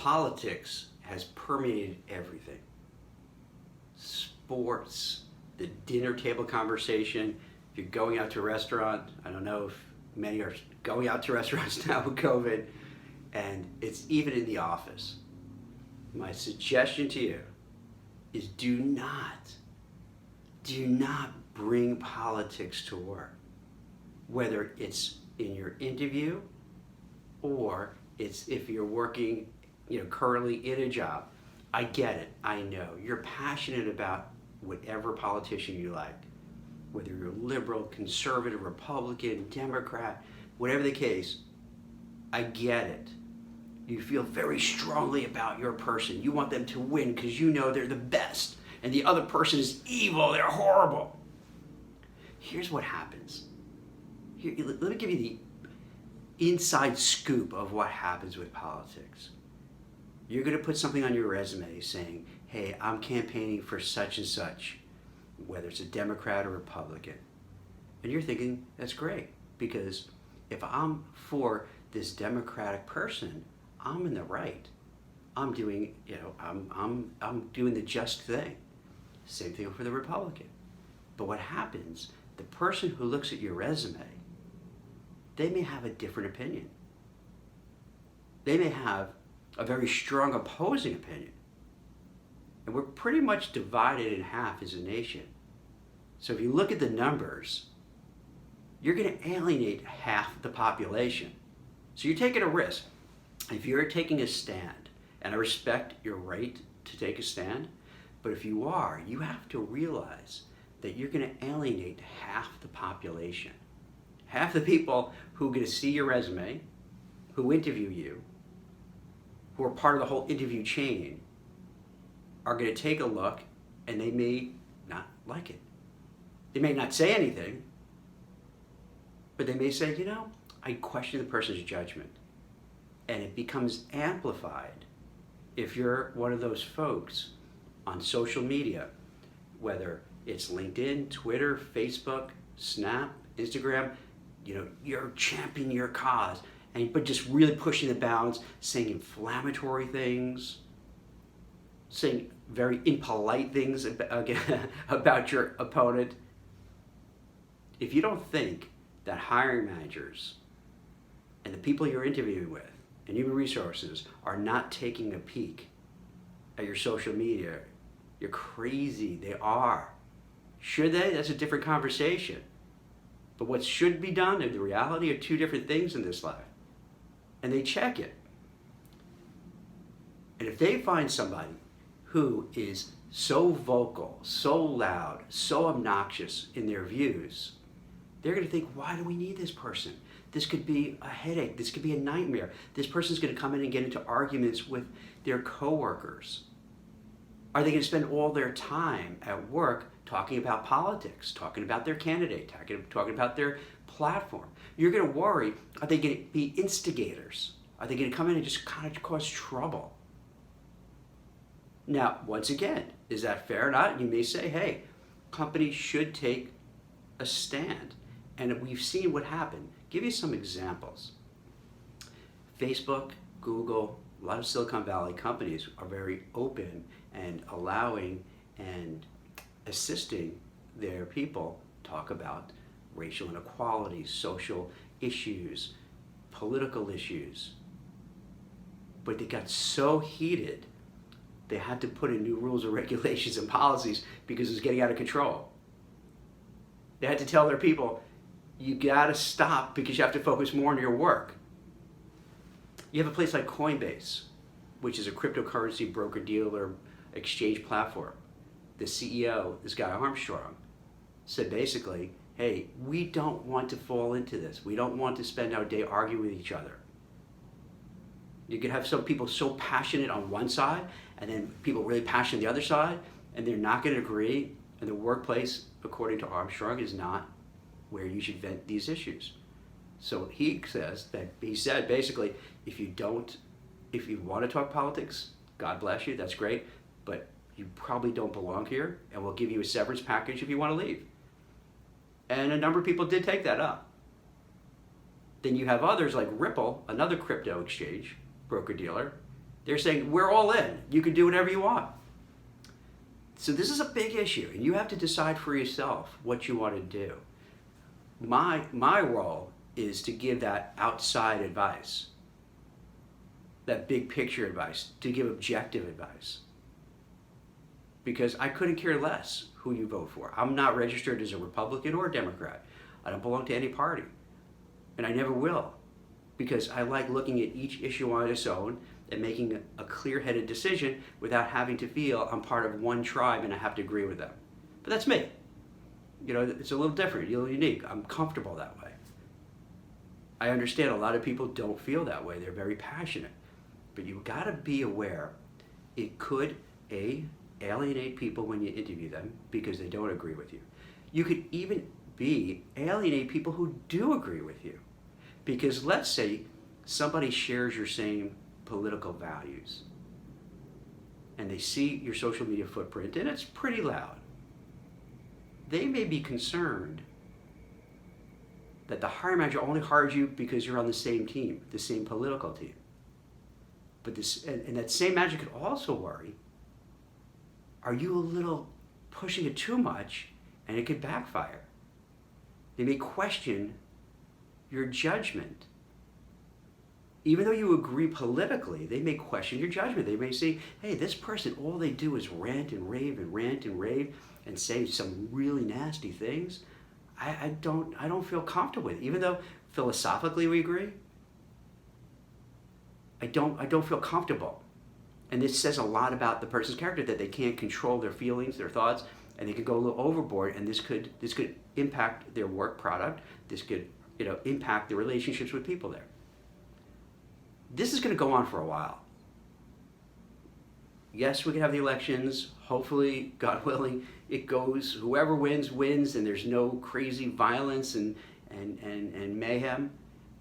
Politics has permeated everything. Sports, the dinner table conversation. If you're going out to a restaurant, I don't know if many are going out to restaurants now with COVID, and it's even in the office. My suggestion to you is do not bring politics to work, whether it's in your interview or it's if you're working, currently in a job. I get it, I know. You're passionate about whatever politician you like, whether you're liberal, conservative, Republican, Democrat, whatever the case, I get it. You feel very strongly about your person. You want them to win because you know they're the best and the other person is evil, they're horrible. Here's what happens. Let me give you the inside scoop of what happens with politics. You're going to put something on your resume saying, hey, I'm campaigning for such and such, whether it's a Democrat or Republican. And you're thinking, that's great, because if I'm for this Democratic person, I'm in the right. I'm doing, I'm doing the just thing. Same thing for the Republican. But what happens, the person who looks at your resume, they may have a different opinion. They may have a very strong opposing opinion. And we're pretty much divided in half as a nation. So if you look at the numbers, you're going to alienate half the population. So you're taking a risk. If you're taking a stand, and I respect your right to take a stand, but if you are, you have to realize that you're going to alienate half the population. Half the people who are going to see your resume, who interview you, who are part of the whole interview chain, are going to take a look and they may not like it. They may not say anything, but they may say, I question the person's judgment. And it becomes amplified if you're one of those folks on social media, whether it's LinkedIn, Twitter, Facebook, Snap, Instagram, you're championing your cause, but just really pushing the bounds, saying inflammatory things, saying very impolite things about your opponent. If you don't think that hiring managers and the people you're interviewing with and human resources are not taking a peek at your social media, you're crazy. They are. Should they? That's a different conversation. But what should be done and the reality are two different things in this life. And they check it. And if they find somebody who is so vocal, so loud, so obnoxious in their views, they're going to think, why do we need this person? This could be a headache. This could be a nightmare. This person's going to come in and get into arguments with their coworkers. Are they going to spend all their time at work talking about politics, talking about their candidate, talking about their platform? You're going to worry, are they going to be instigators? Are they going to come in and just kind of cause trouble? Now, once again, is that fair or not? You may say, hey, companies should take a stand. And we've seen what happened. Give you some examples. Facebook, Google, a lot of Silicon Valley companies are very open and allowing and assisting their people talk about racial inequality, social issues, political issues. But they got so heated, they had to put in new rules and regulations and policies because it was getting out of control. They had to tell their people, you gotta stop because you have to focus more on your work. You have a place like Coinbase, which is a cryptocurrency broker-dealer exchange platform. The CEO, this guy Armstrong, said basically, hey, we don't want to fall into this. We don't want to spend our day arguing with each other. You could have some people so passionate on one side and then people really passionate on the other side, and they're not going to agree, and the workplace, according to Armstrong, is not where you should vent these issues. So he said basically, if you want to talk politics, God bless you, that's great, but you probably don't belong here, and we'll give you a severance package if you want to leave. And a number of people did take that up. Then you have others like Ripple, another crypto exchange, broker-dealer. They're saying, we're all in. You can do whatever you want. So this is a big issue, and you have to decide for yourself what you want to do. My role is to give that outside advice, that big picture advice, to give objective advice. Because I couldn't care less who you vote for. I'm not registered as a Republican or a Democrat. I don't belong to any party, and I never will, because I like looking at each issue on its own and making a clear-headed decision without having to feel I'm part of one tribe and I have to agree with them. But that's me. You know, it's a little different, a little unique. I'm comfortable that way. I understand a lot of people don't feel that way. They're very passionate. But you've got to be aware it could, alienate people when you interview them because they don't agree with you. You could even alienate people who do agree with you. Because let's say somebody shares your same political values and they see your social media footprint and it's pretty loud. They may be concerned that the hiring manager only hired you because you're on the same team, the same political team. But and that same manager could also worry, are you a little pushing it too much and it could backfire? They may question your judgment. Even though you agree politically, they may question your judgment. They may say, hey, this person, all they do is rant and rave and say some really nasty things. I don't feel comfortable with it. Even though philosophically we agree, I don't feel comfortable. And this says a lot about the person's character, that they can't control their feelings, their thoughts, and they could go a little overboard, and this could impact their work product. This could, impact the relationships with people there. This is going to go on for a while. Yes, we can have the elections. Hopefully, God willing, it goes, whoever wins, and there's no crazy violence and mayhem.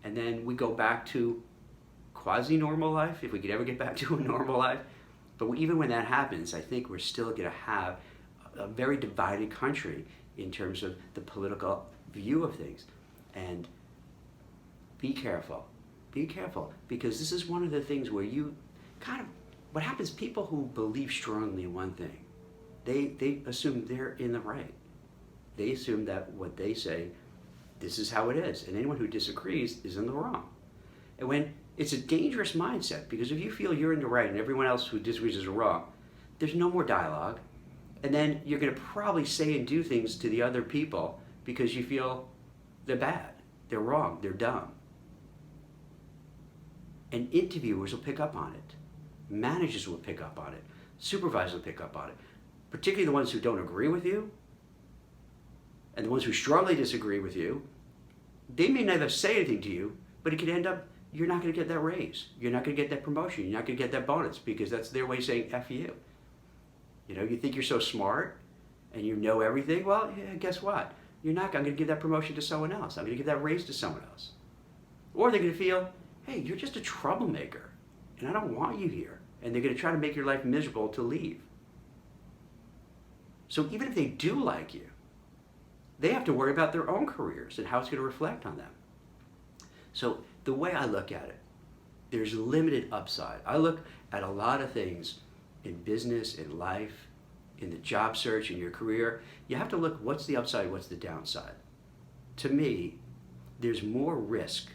And then we go back to quasi-normal life, if we could ever get back to a normal life. But even when that happens, I think we're still going to have a very divided country in terms of the political view of things. And be careful, because this is one of the things where you what happens, people who believe strongly in one thing, they assume they're in the right. They assume that what they say, this is how it is, and anyone who disagrees is in the wrong. And when it's a dangerous mindset, because if you feel you're in the right and everyone else who disagrees is wrong, there's no more dialogue, and then you're going to probably say and do things to the other people because you feel they're bad, they're wrong, they're dumb. And interviewers will pick up on it. Managers will pick up on it. Supervisors will pick up on it. Particularly the ones who don't agree with you, and the ones who strongly disagree with you. They may never say anything to you, but it could end up, you're not going to get that raise. You're not going to get that promotion. You're not going to get that bonus, because that's their way of saying F you. You think you're so smart and you know everything? Well, yeah, guess what? I'm going to give that promotion to someone else. I'm going to give that raise to someone else. Or they're going to feel, hey, you're just a troublemaker, and I don't want you here. And they're going to try to make your life miserable to leave. So even if they do like you, they have to worry about their own careers and how it's going to reflect on them. So the way I look at it, there's limited upside. I look at a lot of things in business, in life, in the job search, in your career. You have to look, what's the upside, what's the downside? To me, there's more risk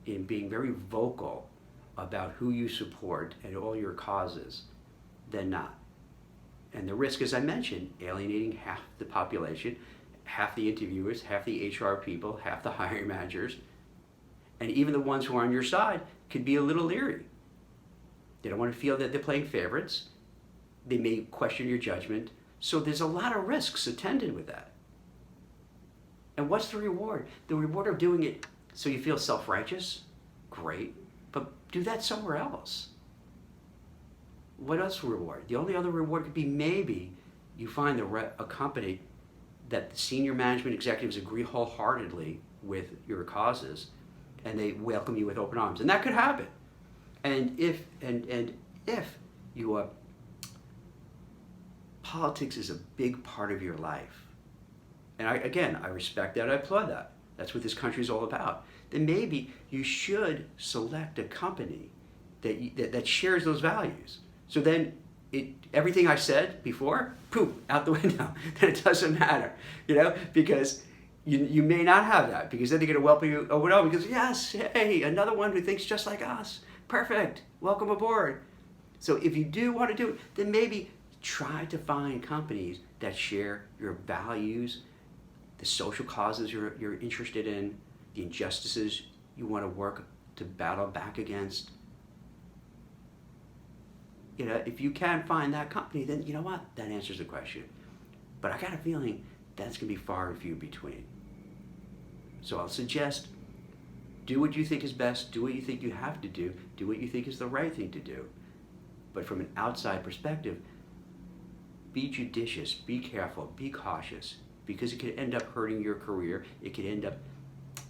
in being very vocal about who you support and all your causes than not. And the risk, as I mentioned, alienating half the population, half the interviewers, half the HR people, half the hiring managers, and even the ones who are on your side could be a little leery. They don't want to feel that they're playing favorites. They may question your judgment. So there's a lot of risks attended with that. And what's the reward? The reward of doing it so you feel self-righteous? Great. But do that somewhere else. What else reward? The only other reward could be maybe you find a company that the senior management executives agree wholeheartedly with your causes, and they welcome you with open arms. And that could happen. And if you politics is a big part of your life, and I respect that, I applaud that. That's what this country is all about. Then maybe you should select a company that shares those values. So then everything I said before, poof, out the window. Then it doesn't matter, because you may not have that, because then they're going to welcome you over because, yes, hey, another one who thinks just like us. Perfect. Welcome aboard. So if you do want to do it, then maybe try to find companies that share your values, the social causes you're interested in, the injustices you want to work to battle back against. If you can't find that company, then you know what? That answers the question. But I got a feeling that's going to be far and few between. So I'll suggest, do what you think is best, do what you think you have to do what you think is the right thing to do. But from an outside perspective, be judicious, be careful, be cautious, because it could end up hurting your career. It could end up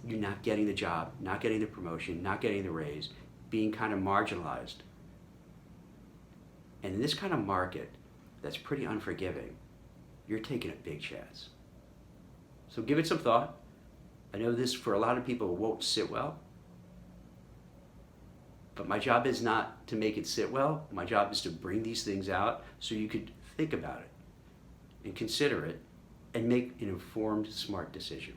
you not getting the job, not getting the promotion, not getting the raise, being kind of marginalized. And in this kind of market that's pretty unforgiving, you're taking a big chance. So give it some thought. I know this, for a lot of people, won't sit well. But my job is not to make it sit well. My job is to bring these things out so you could think about it and consider it and make an informed, smart decision.